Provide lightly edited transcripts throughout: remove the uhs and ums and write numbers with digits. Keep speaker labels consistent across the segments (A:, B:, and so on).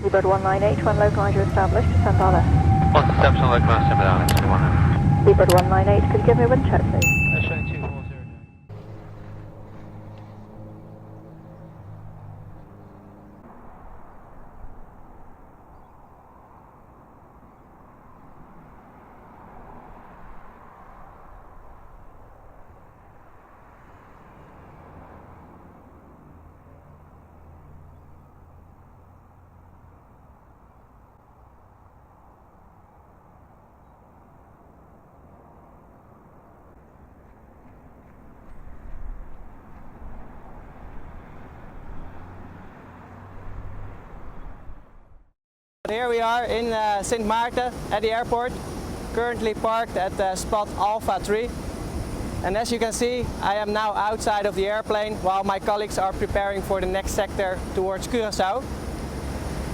A: Seabird 198, when localizer established, descend RF.
B: 1 localizer, send RF, 21.
A: Seabird 198, could you give me a wind check, please?
B: Showing 240.
C: Here we are in St. Maarten at the airport, currently parked at spot Alpha 3. And as you can see, I am now outside of the airplane while my colleagues are preparing for the next sector towards Curacao.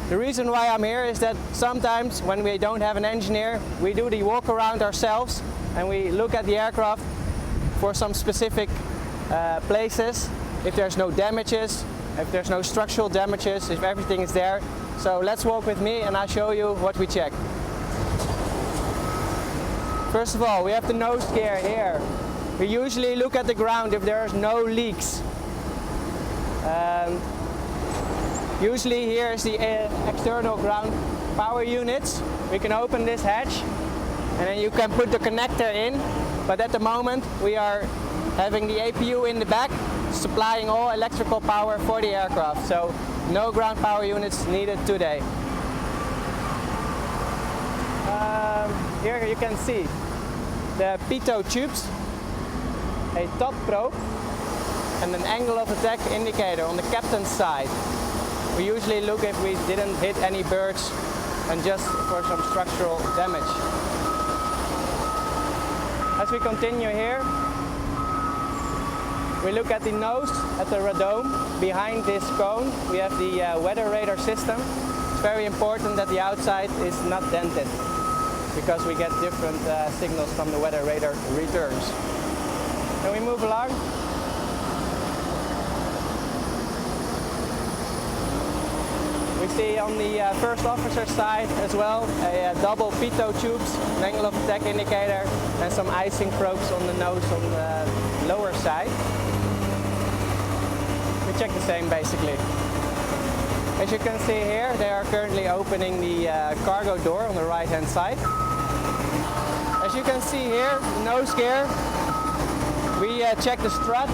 C: The reason why I'm here is that sometimes when we don't have an engineer, we do the walk around ourselves and we look at the aircraft for some specific places, if there's no damages, if there's no structural damages, if everything is there. So let's walk with me and I'll show you what we check. First of all, we have the nose gear here. We usually look at the ground if there's no leaks. Usually here is the external ground power units. We can open this hatch and then you can put the connector in. But at the moment we are having the APU in the back, supplying all electrical power for the aircraft. So no ground power units needed today. Here you can see the pitot tubes, a top probe and an angle of attack indicator on the captain's side. We usually look if we didn't hit any birds and just for some structural damage. As we continue here, we look at the nose, at the radome. Behind this cone we have the weather radar system. It's very important that the outside is not dented because we get different signals from the weather radar returns. Can we move along? We see on the first officer side as well a double pitot tubes, an angle of attack indicator and some icing probes on the nose on the lower side. We check the same basically. As you can see here, they are currently opening the cargo door on the right hand side. As you can see here, nose gear, we check the strut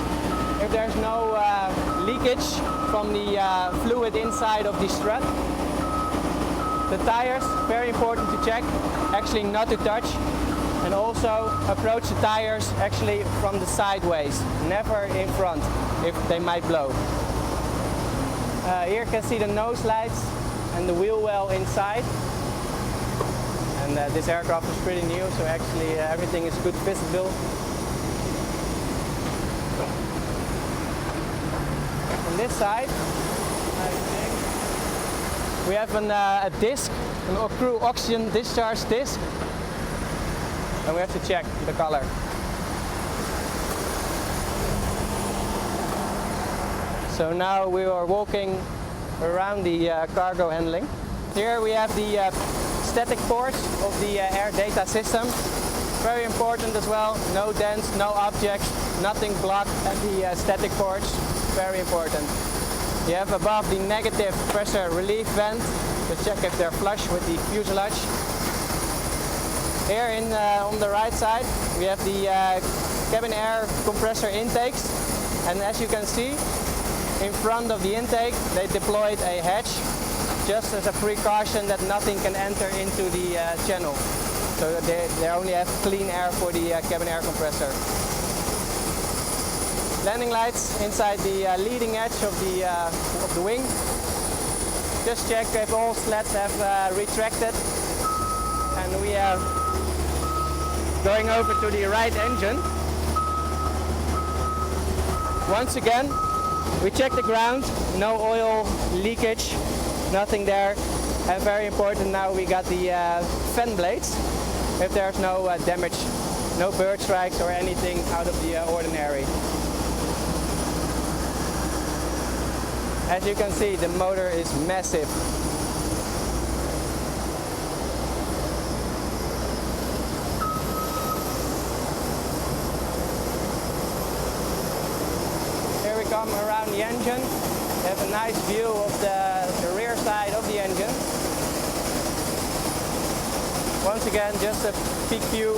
C: if there's no leakage from the fluid inside of the strut. The tires, very important to check, actually not to touch, and also approach the tires actually from the sideways, never in front if they might blow. Here you can see the nose lights and the wheel well inside. And this aircraft is pretty new, so actually everything is good visible. On this side, we have a disc, an crew oxygen discharge disc, and we have to check the color. So now we are walking around the cargo handling. Here we have the static ports of the air data system. Very important as well, no dents, no objects, nothing blocked at the static ports. Very important. You have above the negative pressure relief vent to check if they're flush with the fuselage. Here on the right side we have the cabin air compressor intakes, and as you can see in front of the intake they deployed a hatch just as a precaution that nothing can enter into the channel. So they only have clean air for the cabin air compressor. Landing lights inside the leading edge of the wing. Just check if all slats have retracted. And we are going over to the right engine. Once again, we check the ground, no oil leakage, nothing there. And very important, now we got the fan blades. If there's no damage, no bird strikes or anything out of the ordinary. As you can see, the motor is massive. come around the engine, you have a nice view of the rear side of the engine. Once again, just a peak view,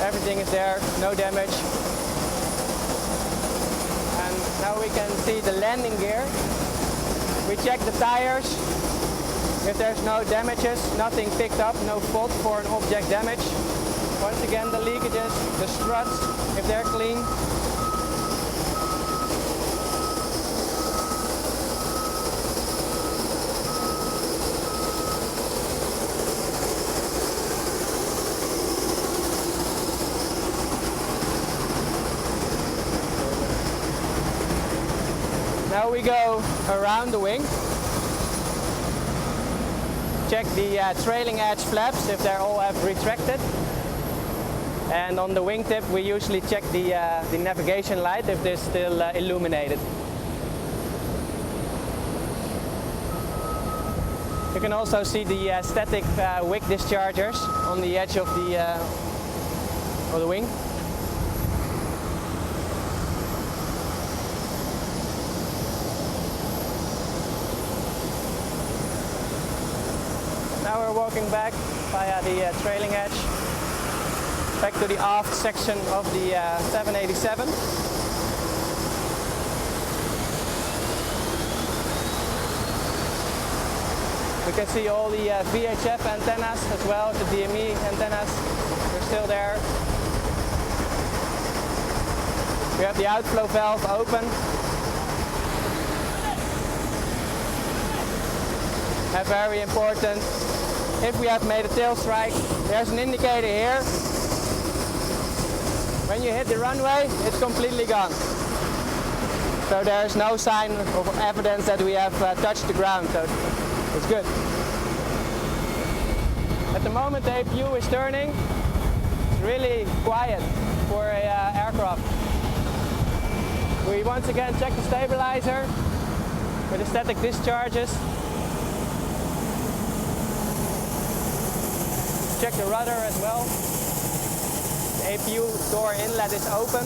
C: everything is there, no damage. And now we can see the landing gear. We check the tires. If there's no damages, nothing picked up, no fault for an object damage. Once again, the leakages, the struts, if they're clean. Now we go around the wing. Check the trailing edge flaps if they all have retracted. And on the wingtip we usually check the navigation light if they're still illuminated. You can also see the static wick dischargers on the edge of the wing. Now we're walking back via the trailing edge, back to the aft section of the 787. We can see all the VHF antennas as well, the DME antennas, they're still there. We have the outflow valve open. And very important, if we have made a tail strike, there's an indicator here. When you hit the runway, it's completely gone. So there's no sign of evidence that we have touched the ground, so it's good. At the moment the APU is turning, it's really quiet for an aircraft. We once again check the stabilizer with the static discharges. Check the rudder as well. The APU door inlet is open.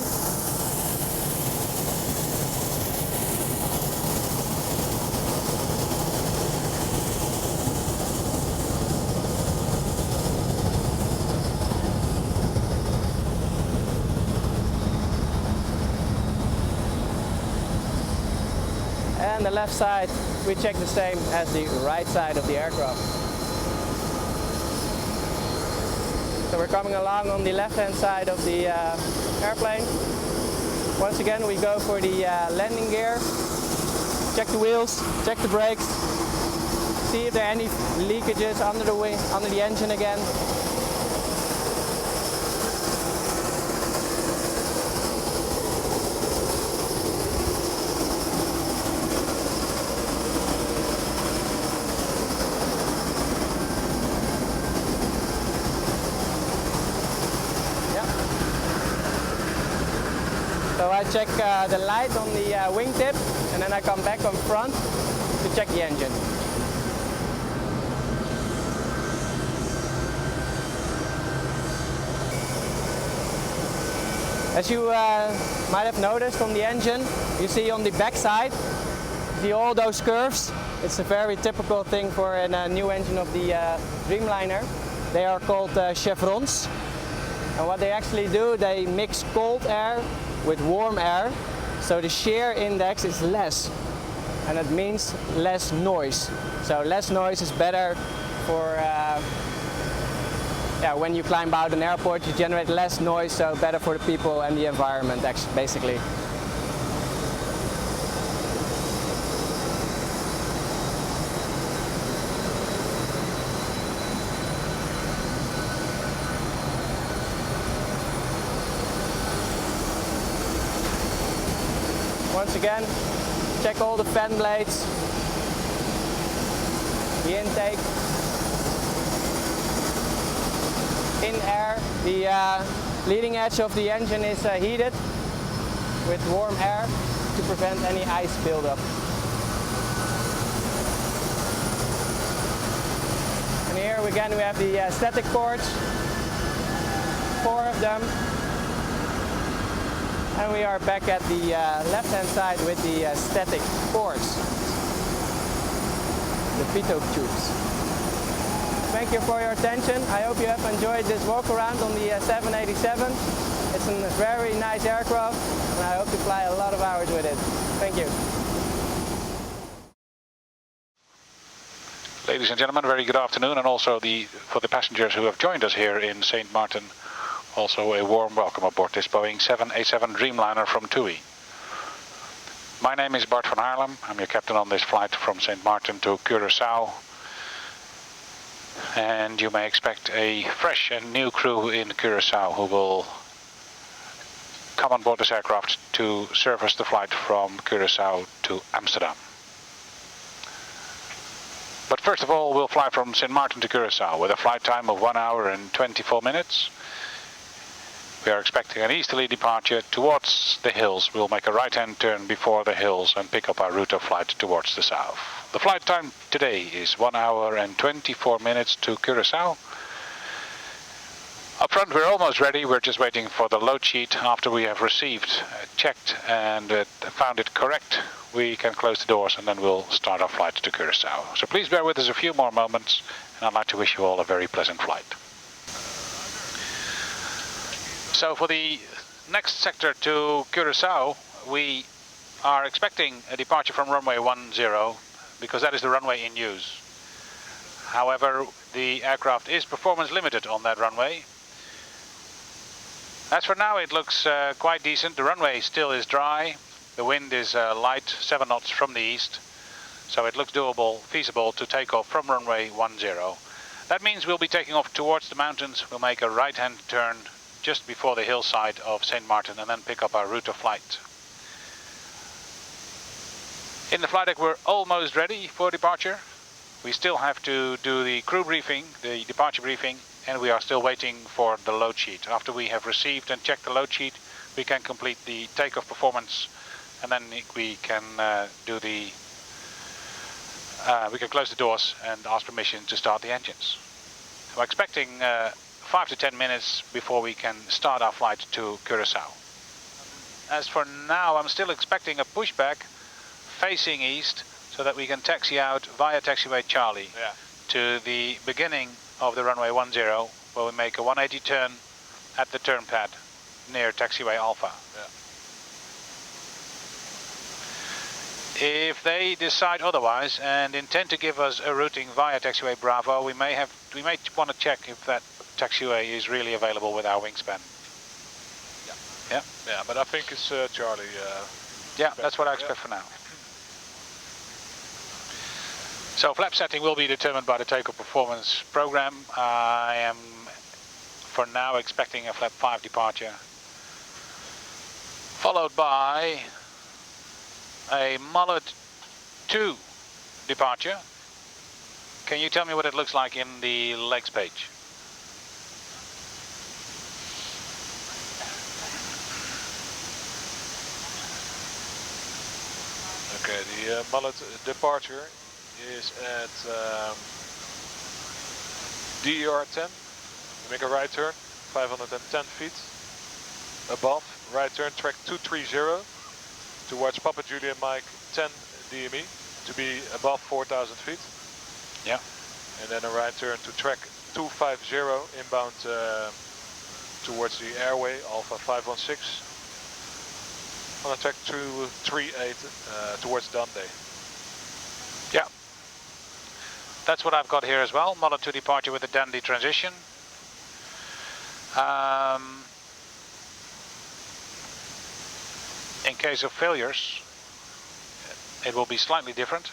C: And the left side, we check the same as the right side of the aircraft. So we're coming along on the left-hand side of the airplane. Once again, we go for the landing gear. Check the wheels, check the brakes. See if there are any leakages under the wing, under the engine again. So I check the light on the wingtip and then I come back on front to check the engine. As you might have noticed on the engine, you see on the back side, you see all those curves. It's a very typical thing for a new engine of the Dreamliner. They are called chevrons. And what they actually do, they mix cold air with warm air, so the shear index is less, and it means less noise. So less noise is better for when you climb out an airport, you generate less noise, so better for the people and the environment, actually, basically. Once again, check all the fan blades, the intake, in air. The leading edge of the engine is heated with warm air to prevent any ice buildup. And here again we have the static cords, 4 of them. And we are back at the left-hand side with the static cores, the pitot tubes. Thank you for your attention. I hope you have enjoyed this walk around on the 787. It's a very nice aircraft and I hope to fly a lot of hours with it. Thank you.
D: Ladies and gentlemen, very good afternoon, and also for the passengers who have joined us here in St. Maarten, also a warm welcome aboard this Boeing 787 Dreamliner from TUI. My name is Bart van Haarlem. I'm your captain on this flight from St. Maarten to Curacao. And you may expect a fresh and new crew in Curacao who will come on board this aircraft to service the flight from Curacao to Amsterdam. But first of all, we'll fly from St. Maarten to Curacao with a flight time of 1 hour and 24 minutes. We are expecting an easterly departure towards the hills. We'll make a right-hand turn before the hills and pick up our route of flight towards the south. The flight time today is 1 hour and 24 minutes to Curacao. Up front, we're almost ready. We're just waiting for the load sheet. After we have received, checked and found it correct, we can close the doors and then we'll start our flight to Curacao. So please bear with us a few more moments and I'd like to wish you all a very pleasant flight. So for the next sector to Curacao, we are expecting a departure from runway 10 because that is the runway in use. However, the aircraft is performance limited on that runway. As for now, it looks quite decent. The runway still is dry. The wind is light, 7 knots from the east. So it looks doable, feasible to take off from runway 10. That means we'll be taking off towards the mountains. We'll make a right-hand turn just before the hillside of St. Maarten and then pick up our route of flight. In the flight deck, we're almost ready for departure. We still have to do the crew briefing, the departure briefing, and we are still waiting for the load sheet. After we have received and checked the load sheet, we can complete the takeoff performance and then we can we can close the doors and ask permission to start the engines. I'm expecting 5 to 10 minutes before we can start our flight to Curacao. As for now, I'm still expecting a pushback facing east so that we can taxi out via taxiway Charlie to the beginning of the runway 10, where we make a 180 turn at the turn pad near taxiway Alpha. If they decide otherwise and intend to give us a routing via taxiway Bravo, we may want to check if that taxiway is really available with our wingspan.
E: Yeah, but I think it's Charlie.
D: Yeah, that's what I expect for now. So flap setting will be determined by the takeoff performance program. I am for now expecting a flap 5 departure, followed by a mullet 2 departure. Can you tell me what it looks like in the legs page?
E: Okay, the mullet departure is at DER 10. Make a right turn, 510 feet above. Right turn, track 230 towards Papa Juliet Mike 10 DME to be above 4,000 feet.
D: Yeah.
E: And then a right turn to track 250 inbound towards the airway Alpha 516. On a track 238 towards Dundee.
D: Yeah. That's what I've got here as well. Mullet 2 departure with the Dundee transition. In case of failures, it will be slightly different.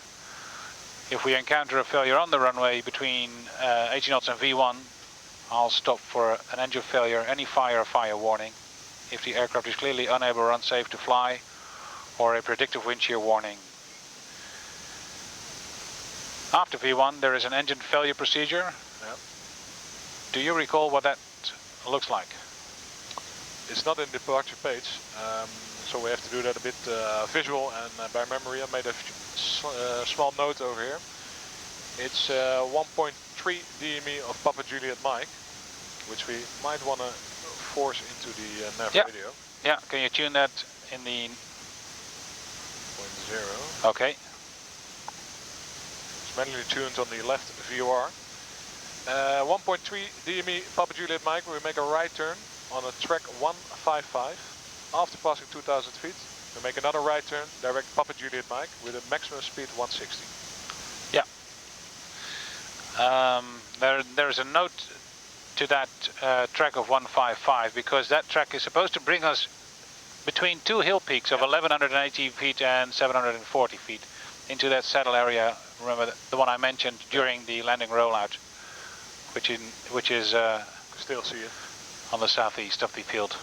D: If we encounter a failure on the runway between 80 knots and V1, I'll stop for an engine failure, any fire or fire warning. If the aircraft is clearly unable or unsafe to fly, or a predictive wind shear warning. After V1, there is an engine failure procedure.
E: Yep.
D: Do you recall what that looks like?
E: It's not in the departure page, so we have to do that a bit visual and by memory. I made a small note over here. It's 1.3 DME of Papa Juliet Mike, which we might want to force into the nav
D: Yeah.
E: radio.
D: Yeah, can you tune that in the...
E: 0.0.
D: Okay.
E: It's manually tuned on the left VOR. 1.3 DME Papa Juliet Mike, we make a right turn on a track 155. After passing 2000 feet, we make another right turn, direct Papa Juliet Mike with a maximum speed 160.
D: Yeah. There's a note to that track of 155 because that track is supposed to bring us between two hill peaks of 1180 feet and 740 feet into that saddle area. Remember the one I mentioned during the landing rollout, which is
E: Still see it.
D: on the southeast of the field.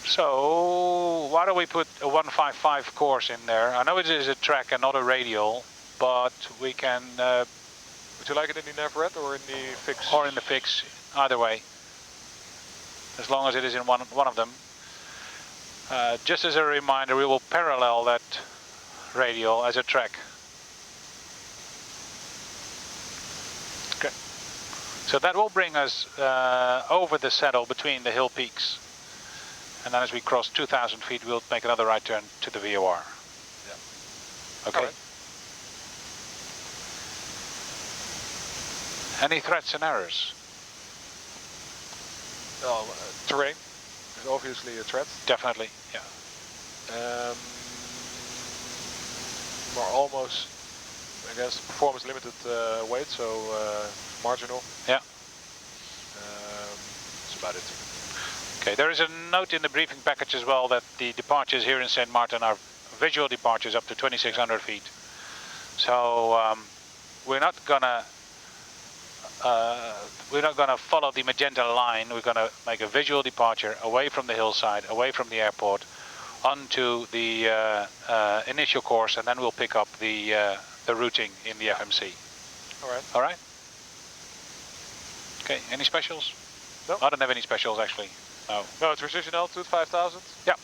D: So why don't we put a 155 course in there? I know it is a track and not a radial, but we can...
E: Would you like it in the nav red or in the fix?
D: Or in the fix, either way. As long as it is in one of them. Just as a reminder, we will parallel that radial as a track. Okay. So that will bring us over the saddle between the hill peaks. And then as we cross 2000 feet, we'll make another right turn to the VOR.
E: Yeah.
D: Okay.
E: Right.
D: Any threats and errors?
E: Well, terrain is obviously a threat.
D: Definitely, yeah.
E: We're almost, I guess, performance limited weight, so marginal.
D: Yeah.
E: That's about it.
D: Okay, there is a note in the briefing package as well that the departures here in St. Maarten are visual departures up to 2600 feet. So we're not gonna follow the magenta line. We're gonna make a visual departure away from the hillside, away from the airport, onto the initial course, and then we'll pick up the routing in the FMC.
E: All right.
D: All right. Okay. Any specials?
E: No.
D: I don't have any specials actually. No.
E: No, transition altitude 5000.
D: Yeah.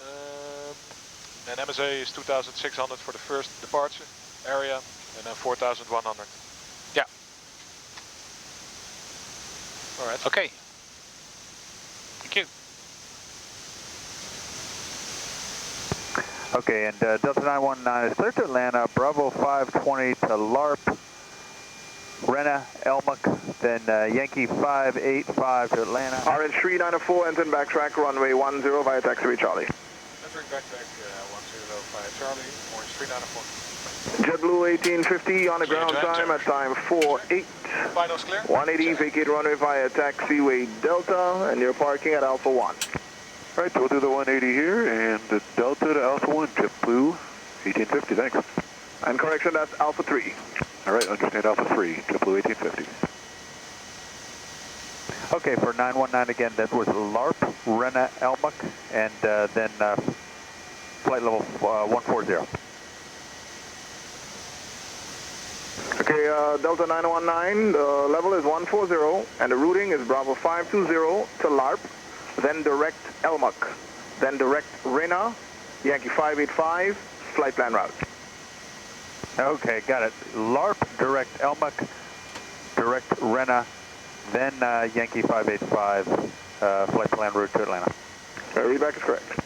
E: And MSA is 2600 for the first departure area, and then 4100.
D: Yeah.
E: All right.
D: Okay. Thank you.
F: Okay, and Delta 919 is clear to Atlanta, Bravo 520 to LARP, Rena, Elmuck, then Yankee 585 to Atlanta.
G: Orange 394, enter backtrack, runway 10 via taxiway Charlie.
E: Entering backtrack 10 via Charlie, Orange 394.
G: JetBlue 1850 on the
D: Clear
G: ground
D: to
G: time
D: enter.
G: at time 48.
E: Finals clear.
G: 180, vacate runway via taxiway Delta, and you're parking at Alpha 1.
F: All right, so we'll do the 180 here, and the Delta to Alpha 1, JetBlue 1850, thanks.
G: And correction, that's Alpha 3.
F: All right, understand Alpha 3, JetBlue 1850. Okay, for 919 again, that was LARP, Rena, Elmuck, and then flight level 140.
G: Okay, Delta 919, the level is 140, and the routing is Bravo 520 to LARP, then direct Elmuck, then direct Rena, Yankee 585, flight plan route.
F: Okay, got it. LARP, direct Elmuck, direct Rena, then Yankee 585, flight plan route to Atlanta.
G: Readback is correct.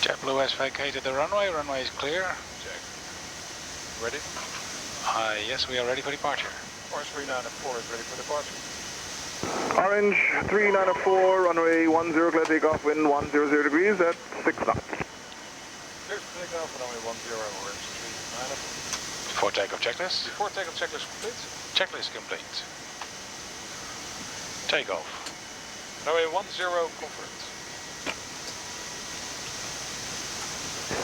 D: JetBlue has vacated the runway. Runway is clear.
E: Check. Ready?
D: Yes, we are ready for departure.
E: Orange 394 is ready for departure.
G: Orange 394, runway 10, clear takeoff, wind 100 degrees at 6 knots.
E: Clear for takeoff, runway 10, Orange 394.
D: Before takeoff checklist.
E: Before takeoff checklist complete.
D: Checklist complete. Takeoff.
E: Runway 10 confirmed.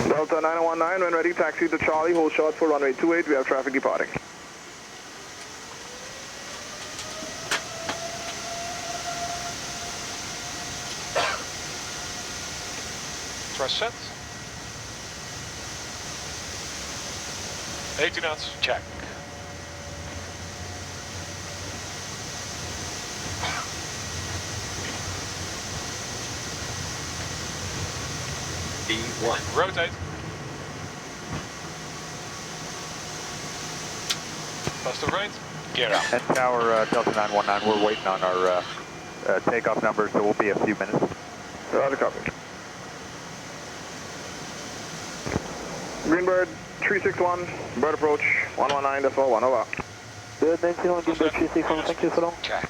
G: Delta 9019, when ready, taxi to Charlie, hold short for runway 28, we have traffic departing.
E: Thrust set. 80 knots.
D: Check.
B: D1.
E: Rotate. Bust of right.
D: Gear up.
F: And tower Delta 919, we're waiting on our takeoff numbers, so we'll be a few minutes.
G: Roger, copy. Greenbird 361, bird approach 119.1, over.
F: Good, 91, Greenbird 361, thank you so long.
D: Check.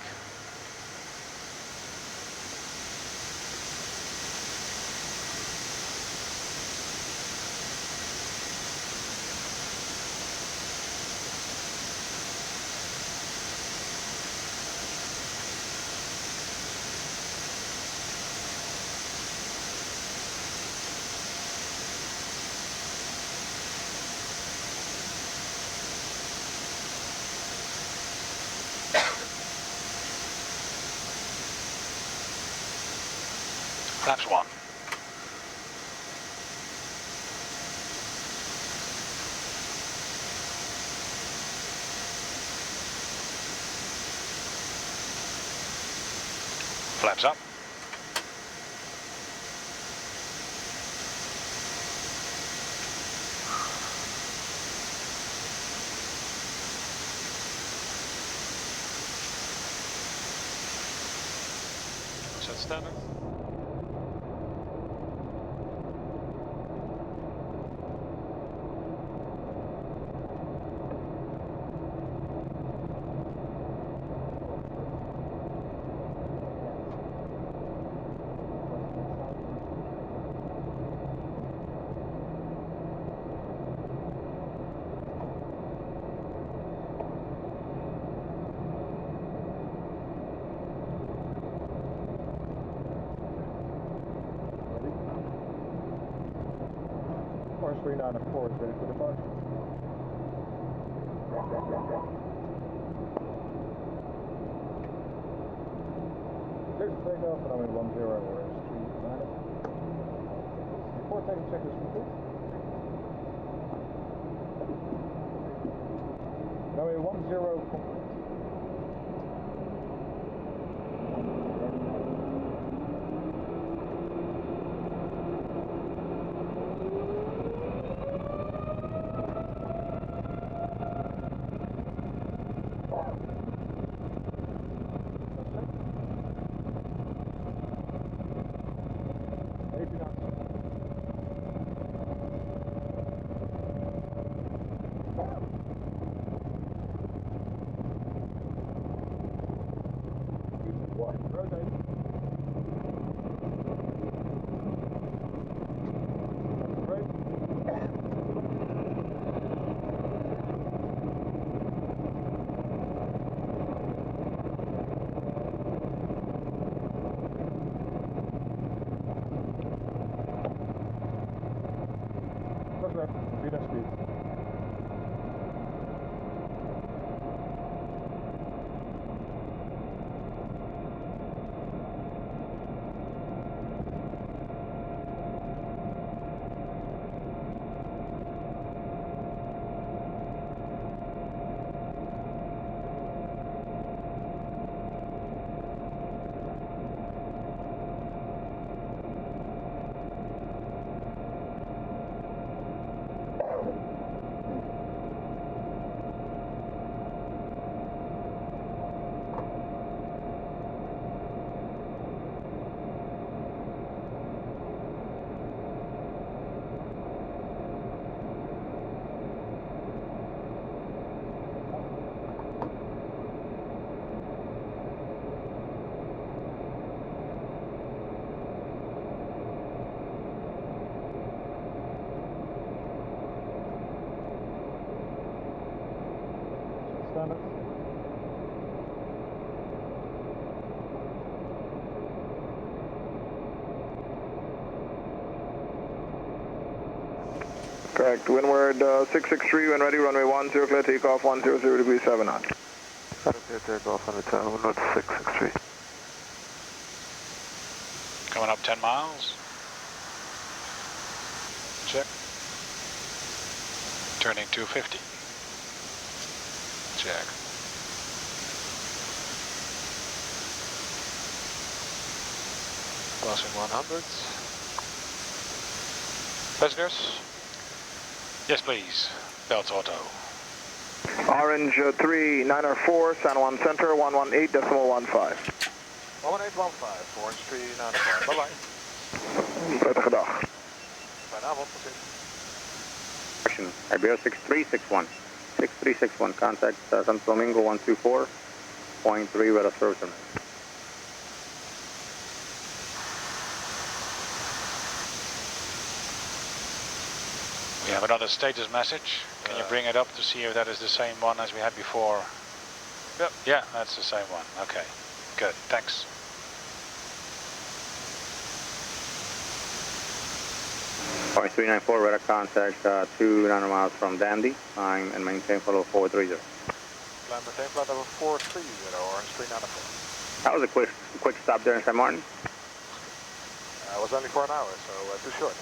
D: Flaps 1. Flaps up.
E: Set standard.
H: Course 394 is ready for departure. Clear to takeoff, runway 10, we're in Street 9. Before taking checklist complete. Runway 10 complete.
G: Correct. Windward 663, when ready, runway 10, clear takeoff, 100 degrees 7 knots.
F: Clear takeoff on the town, windward 663.
D: Coming up 10 miles.
E: Check.
D: Turning 250.
E: Check. Passing 100. Passengers?
D: Yes, please. Belt Auto.
G: Orange 3904, San Juan Center, 118.15.
E: 11815, Orange 395. Bye bye.
G: Prettige dag.
E: Fijne avond, gezien.
I: Iberia 6361. 6361, contact San Flamingo 124.3 weather service.
D: We have another status message. Can you bring it up to see if that is the same one as we had before?
E: Yep.
D: Yeah, that's the same one. Okay, good, thanks.
I: Point 394, radar contact 200 miles from Dandy. Climb and maintain follow 430.
E: Climb maintain flight level 430, Orange 394.
I: That was a quick stop there in St. Martin.
E: It was only for an hour, so too short.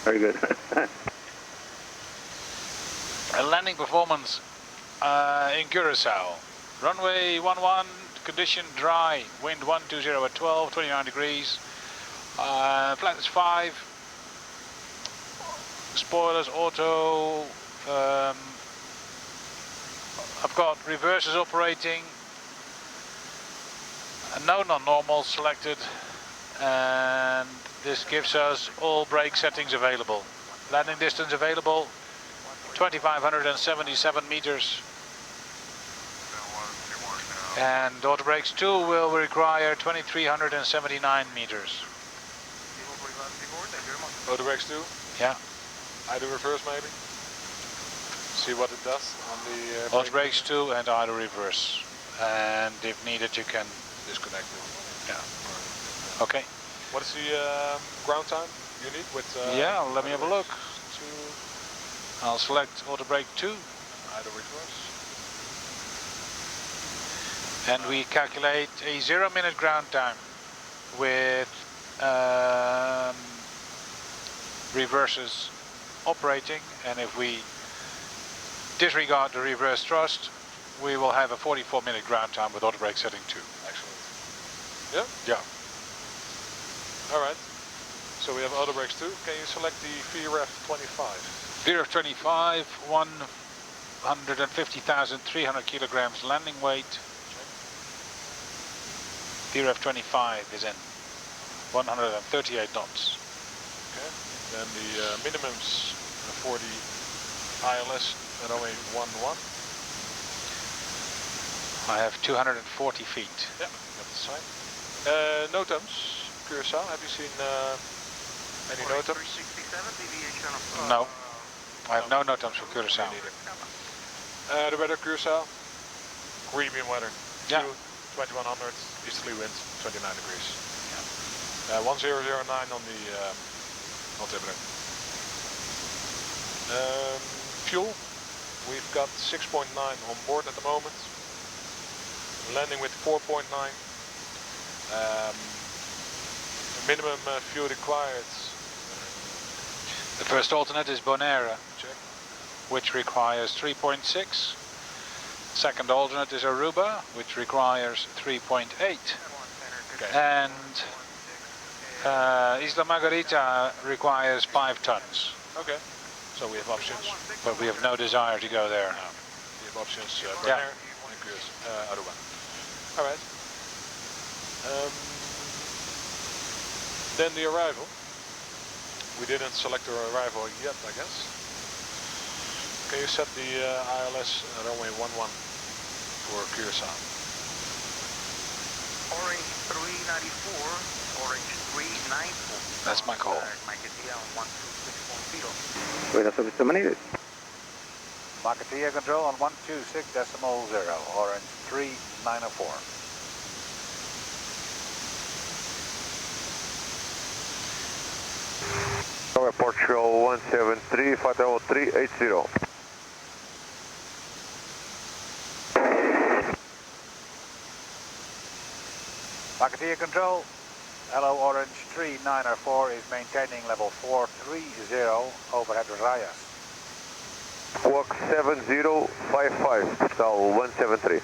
I: Very good.
D: A landing performance in Curacao. Runway 11, condition dry, wind 120 at 12, 29 degrees. Flat is 5. Spoilers, auto. I've got reverses operating. No non-normal selected. And this gives us all brake settings available. Landing distance available. 2,577 meters. And auto brakes 2 will require 2,379 meters.
E: Auto brakes 2?
D: Yeah.
E: Idle reverse maybe? See what it does on the...
D: Auto brakes 2 and idle reverse. And if needed you can
E: disconnect it.
D: Yeah. Okay.
E: What is the ground time you need with...
D: yeah, let me have a look.
E: 2.
D: I'll select auto brake 2.
E: Idle reverse.
D: And we calculate a 0-minute ground time with reverses operating, and if we disregard the reverse thrust, we will have a 44-minute ground time with auto brake setting 2.
E: Excellent. Yeah?
D: Yeah.
E: Alright. So we have auto brakes 2. Can you select the VREF 25?
D: VREF 25, 150,300 kilograms landing weight. VREF 25 is in 138 knots.
E: Okay. Then the minimums for the ILS at only 11.
D: I have 240 feet.
E: Yeah, that's the sign. NOTAMs, Curacao, have you seen any NOTAMs?
D: No, I have no NOTAMs for Curacao.
E: The weather Curacao, Caribbean weather.
D: Yeah.
E: 2100, easterly wind, 29 degrees. Yeah. 1009 on the altimeter. Fuel, we've got 6.9 on board at the moment. Landing with 4.9. Minimum fuel required.
D: The first alternate is Bonaire,
E: Check.
D: which requires 3.6. Second alternate is Aruba, which requires 3.8.
E: Okay.
D: And Isla Margarita requires 5 tons.
E: Okay. So we have options.
D: But we have no desire to go there now.
E: We have options
D: Yeah.
E: Bonaire and Aruba. Alright. Then the arrival. We didn't select our arrival yet, I guess. Can you set the ILS runway 11 for Curacao?
J: Orange 394, Orange 394.
D: That's my call.
J: Makatia on 126.0.
I: Weather service terminated.
F: Makatia control on 126.0, orange 394.
G: Approach 1
F: 173, flight level 380.
D: Marketeer control. Hello Orange 3904 is maintaining level 430 overhead Rayas.
F: Squawk 7055, Tal 173.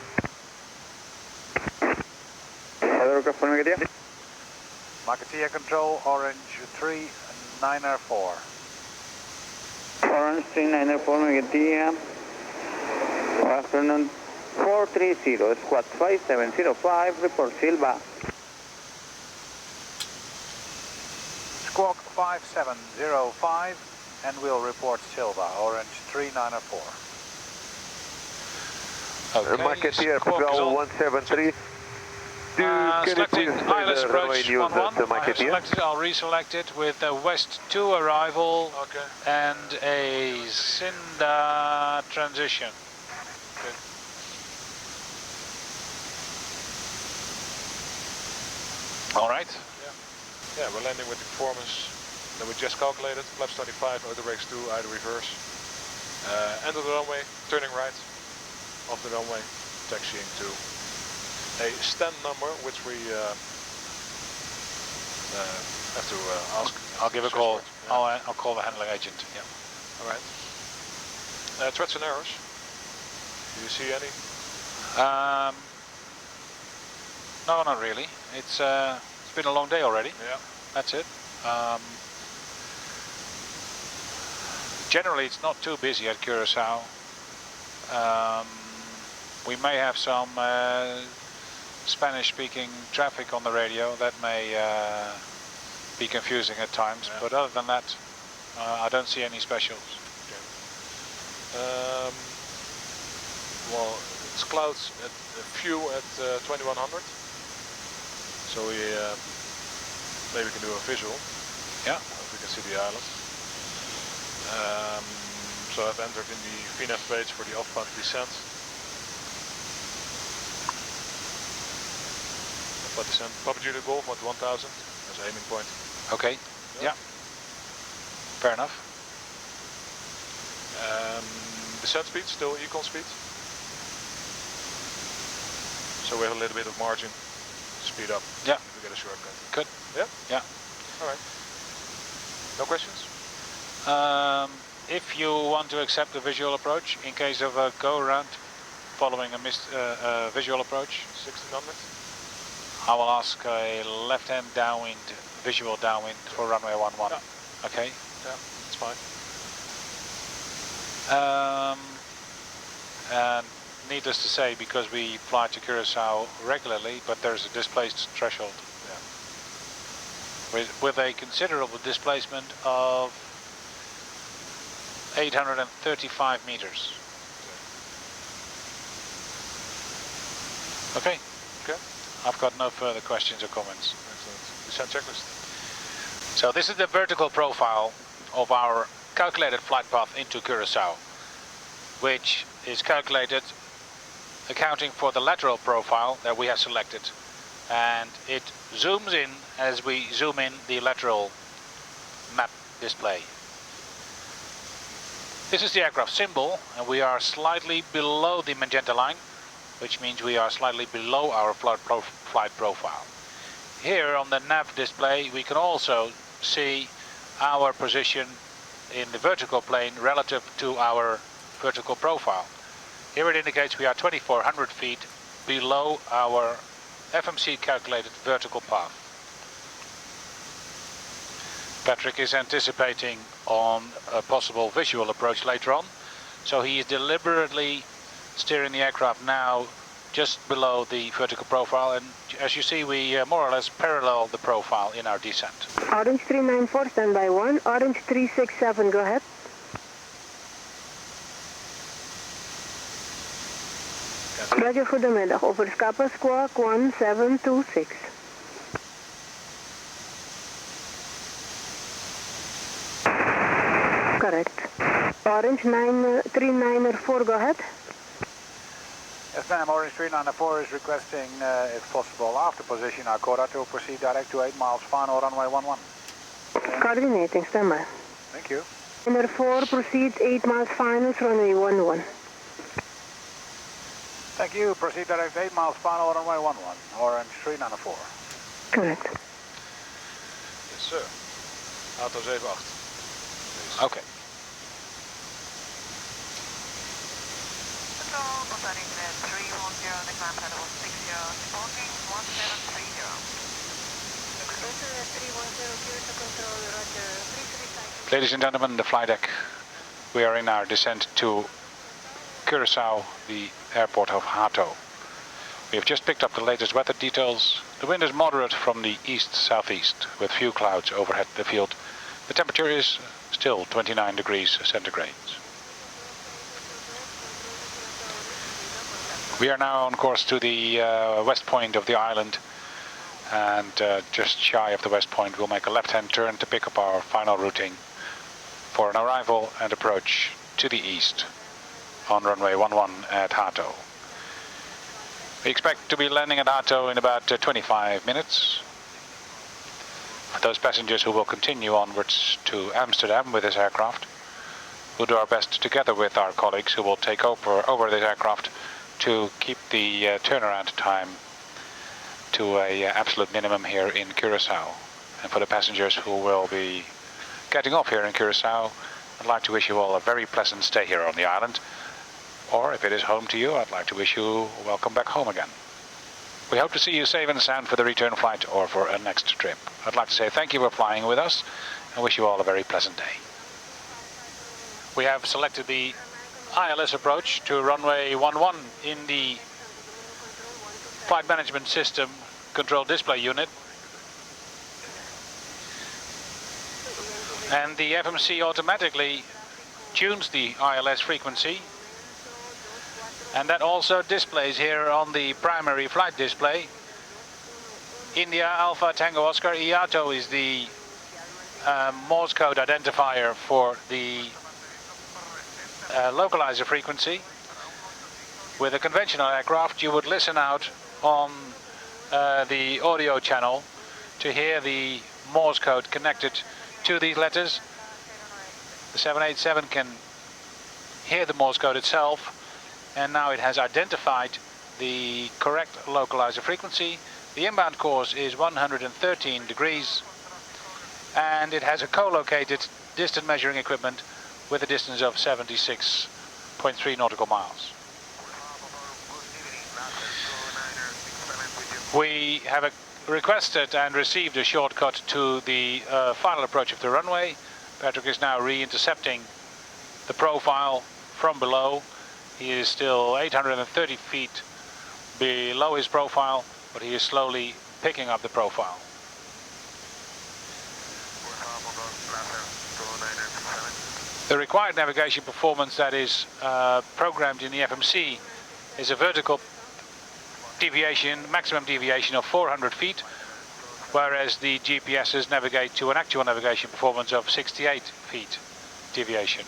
D: Marketeer control Orange 3904.
I: Orange 3904, Marketeer. Good afternoon. 430, squad 5705, report Silva.
D: Squawk 5705 and we'll report Silva, Orange 3904. Okay,
F: Marketeer
D: squawk is on.
F: 173.
D: Selecting Ils Approach 11. I have selected, I'll reselect it with a West 2 arrival and a Cinda transition. All right.
E: Yeah, we're landing with the performance that we just calculated. Flaps 25, outer brakes 2, idle reverse. End of the runway, turning right off the runway, taxiing to a stand number, which we have to ask.
D: I'll give a call.
E: Yeah.
D: I'll call the handling agent. Yeah.
E: All right. Threats and errors. Do you see any?
D: No, not really. It's been a long day already.
E: Yeah.
D: That's it. Generally, it's not too busy at Curacao. We may have some Spanish-speaking traffic on the radio. That may be confusing at times, but other than that, I don't see any specials.
E: Okay. Well, it's clouds at few at 2100. So we maybe can do a visual.
D: Yeah.
E: If we can see the island. So I've entered in the VNAV page for the off-path descent. Off-path descent, Papa Juliet Golf at 1000 as aiming point.
D: Okay. Yeah. Fair enough.
E: Descent speed, still econ speed. So we have a little bit of margin to speed up.
D: Yeah.
E: If we get a shortcut.
D: Good.
E: Yeah?
D: Yeah.
E: Alright. No questions?
D: If you want to accept the visual approach, in case of a go-around following a missed visual approach,
E: 1600.
D: I will ask a left-hand downwind, visual downwind for runway 11.
E: Yeah.
D: Okay?
E: Yeah, that's fine.
D: And needless to say, because we fly to Curacao regularly, but there's a displaced threshold.
E: Yeah.
D: With a considerable displacement of 835 meters. Okay.
E: Okay.
D: I've got no further questions or comments.
E: Excellent. Descent checklist.
D: So this is the vertical profile of our calculated flight path into Curacao, which is calculated accounting for the lateral profile that we have selected, and it zooms in as we zoom in the lateral map display. This is the aircraft symbol, and we are slightly below the magenta line, which means we are slightly below our flight profile. Here on the nav display we can also see our position in the vertical plane relative to our vertical profile. Here it indicates we are 2400 feet below our FMC calculated vertical path. Patrick is anticipating on a possible visual approach later on, so he is deliberately steering the aircraft now just below the vertical profile, and as you see we more or less parallel the profile in our descent.
A: Orange 394, standby 1. Orange 367, go ahead. Roger, goedemiddag. Over Scapa Squawk 1726. Correct. Orange 394, go ahead.
D: Yes ma'am, Orange 394 is requesting, if possible, after position Arcora to proceed direct to 8 miles, final runway 11.
A: Coordinating, standby.
D: Thank you.
A: Number 4 proceeds 8 miles finals, runway 11.
D: Thank you. Proceed direct 8 miles final, runway 11. Orange 394.
A: Correct.
E: Yes, sir. Auto 78.
D: Okay.
J: Control, concerning the 310, the climb level 60, departing 1730.
D: Ladies and gentlemen, the flight deck. We are in our descent to Curacao, the airport of Hato. We have just picked up the latest weather details. The wind is moderate from the east-southeast with few clouds overhead the field. The temperature is still 29 degrees centigrade. We are now on course to the west point of the island, and just shy of the west point we'll make a left-hand turn to pick up our final routing for an arrival and approach to the east on runway 11 at Hato. We expect to be landing at Hato in about 25 minutes. For those passengers who will continue onwards to Amsterdam with this aircraft, we'll do our best together with our colleagues who will take over this aircraft to keep the turnaround time to a absolute minimum here in Curacao. And for the passengers who will be getting off here in Curacao, I'd like to wish you all a very pleasant stay here on the island. Or if it is home to you, I'd like to wish you welcome back home again. We hope to see you safe and sound for the return flight or for a next trip. I'd like to say thank you for flying with us and wish you all a very pleasant day. We have selected the Ils Approach to runway 11 in the Flight Management System Control Display Unit. And the FMC automatically tunes the ILS frequency. And that also displays here on the primary flight display. India Alpha Tango Oscar IATO is the Morse code identifier for the localizer frequency. With a conventional aircraft you would listen out on the audio channel to hear the Morse code connected to these letters. The 787 can hear the Morse code itself, and now it has identified the correct localizer frequency. The inbound course is 113 degrees, and it has a co-located distance measuring equipment with a distance of 76.3 nautical miles. We have requested and received a shortcut to the final approach of the runway. Patrick is now re-intercepting the profile from below. He is still 830 feet below his profile, but he is slowly picking up the profile. The required navigation performance that is programmed in the FMC is a vertical deviation, maximum deviation of 400 feet, whereas the GPSs navigate to an actual navigation performance of 68 feet deviation.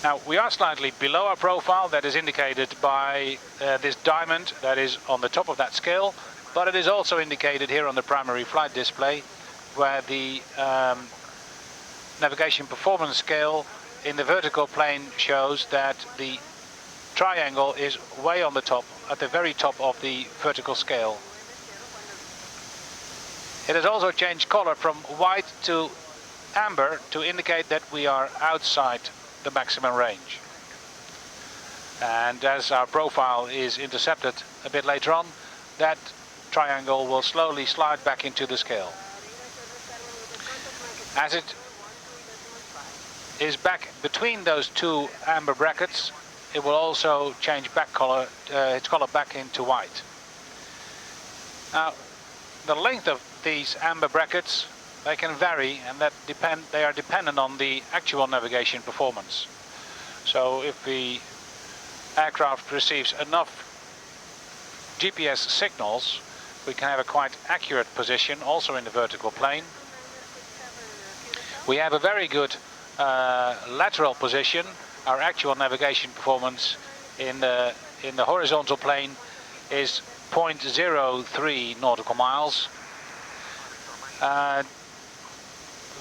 D: Now we are slightly below our profile, that is indicated by this diamond that is on the top of that scale, but it is also indicated here on the primary flight display, where the navigation performance scale in the vertical plane shows that the triangle is way on the top, at the very top of the vertical scale. It has also changed color from white to amber to indicate that we are outside the maximum range. And as our profile is intercepted a bit later on, that triangle will slowly slide back into the scale. As it is back between those two amber brackets, it will also change back color, its color back into white. Now, the length of these amber brackets, they can vary, and they are dependent on the actual navigation performance. So if the aircraft receives enough GPS signals, we can have a quite accurate position also in the vertical plane. We have a very good lateral position. Our actual navigation performance in the horizontal plane is 0.03 nautical miles.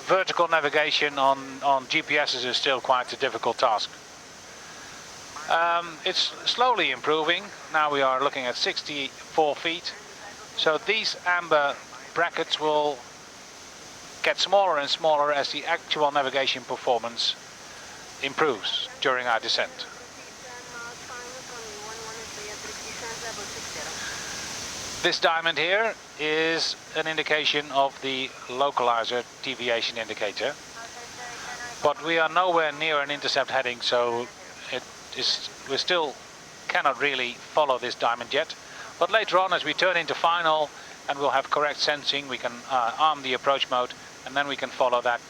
D: vertical navigation on GPSs is still quite a difficult task. It's slowly improving. Now we are looking at 64 feet. So these amber brackets will get smaller and smaller as the actual navigation performance improves during our descent. This diamond here is an indication of the localizer deviation indicator, but we are nowhere near an intercept heading, so we still cannot really follow this diamond yet. But later on, as we turn into final and we'll have correct sensing, we can arm the approach mode, and then we can follow that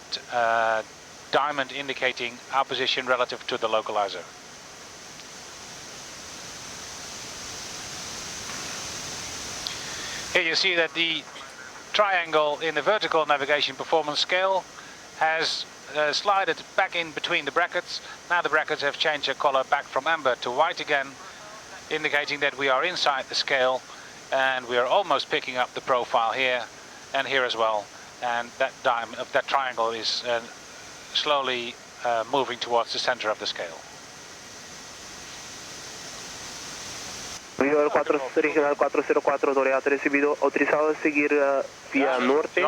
D: diamond indicating our position relative to the localizer. Here you see that the triangle in the vertical navigation performance scale has slided back in between the brackets. Now the brackets have changed their color back from amber to white again, indicating that we are inside the scale, and we are almost picking up the profile here and here as well. And that triangle is slowly moving towards the center of the scale.
K: Regional 404 Toreato recibido, autorizado a seguir vía norte.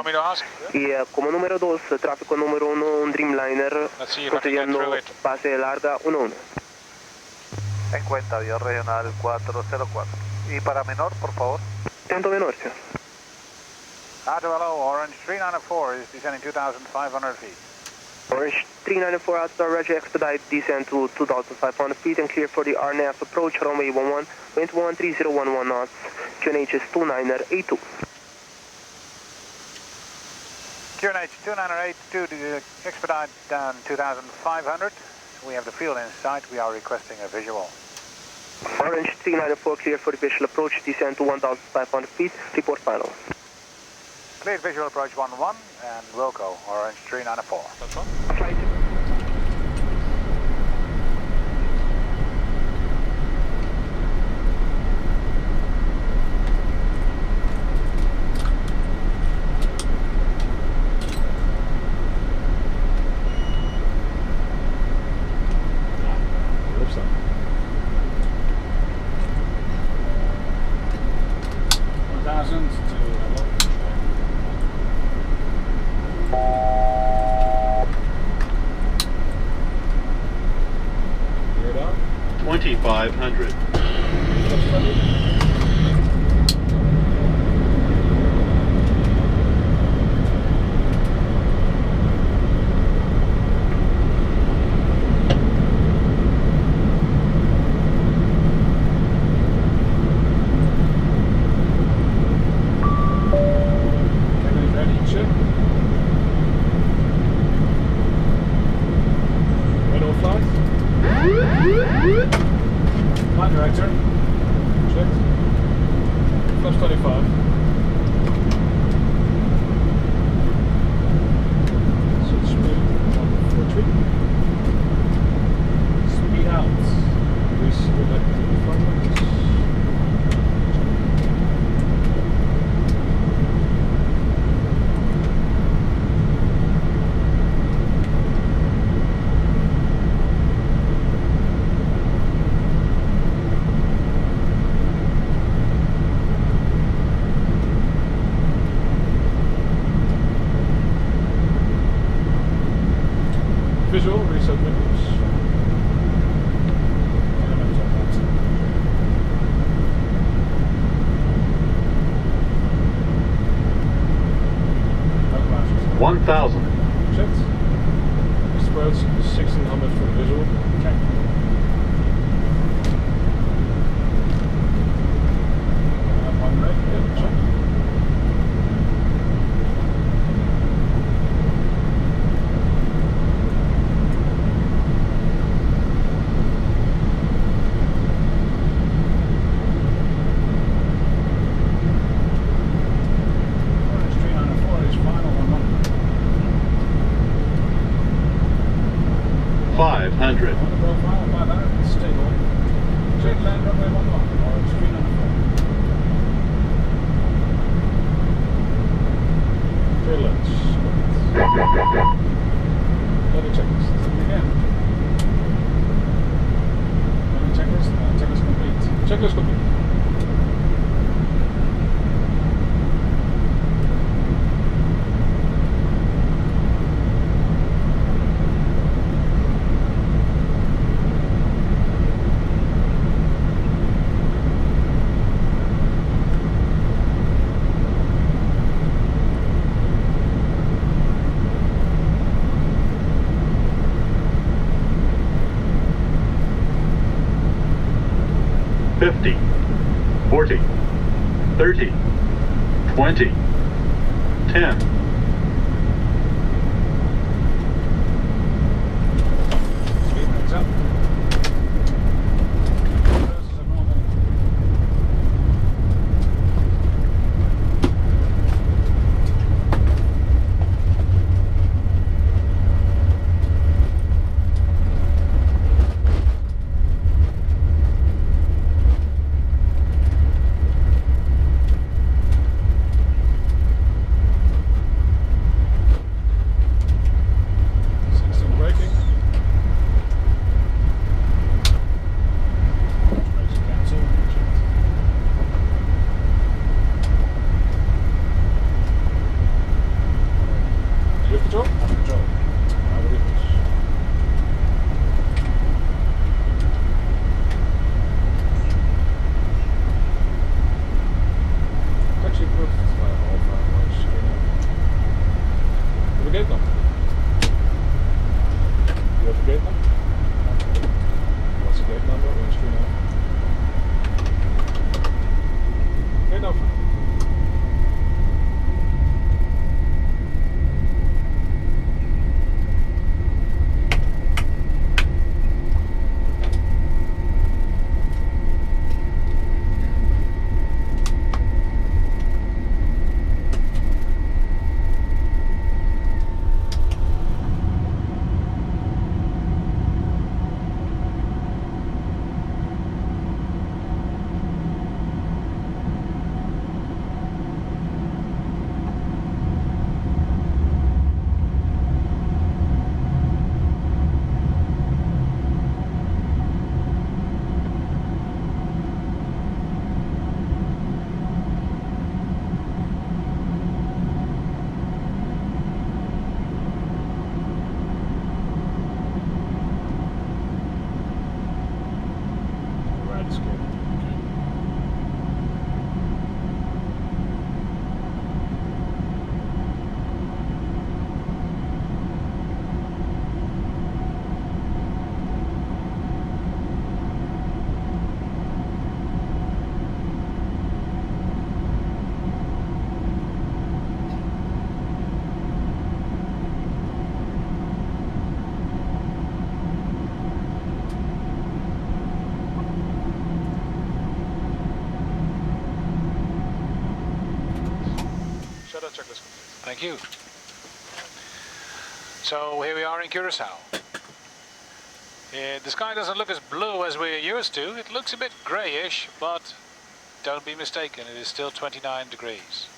K: Y como número 2, tráfico número 1, un Dreamliner, procediendo base larga 11.
F: En cuenta, avión regional 404. Y para menor, por favor.
K: Tanto menor, sí.
F: Hello, Orange 394 is descending 2,500 feet.
K: Orange 394 outside, Roger, expedite descent to 2,500 feet and clear for the RNAV approach, runway 11, wind 13011 knots, QNH is 2982.
F: QNH 2982 to expedite down 2,500. We have the field in sight, we are requesting a visual.
K: Orange 394 clear for the visual approach, descent to 1,500 feet, report final.
F: Cleared visual approach 11 and Wilco, Orange 394.
E: That's one.
K: Flight.
H: Flight director, checked. Flaps 25. So speed 143. Speed out. Please go back to the front. Visual, reset windows. And
L: 1,000.
H: Checked. Spreads 1,600 for visual. Okay. One right, yeah, check.
L: $500. 40, 30, 20, 10.
D: Thank you. So here we are in Curacao. The sky doesn't look as blue as we're used to. It looks a bit greyish, but don't be mistaken, it is still 29 degrees.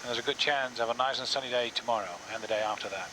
D: And there's a good chance of a nice and sunny day tomorrow and the day after that.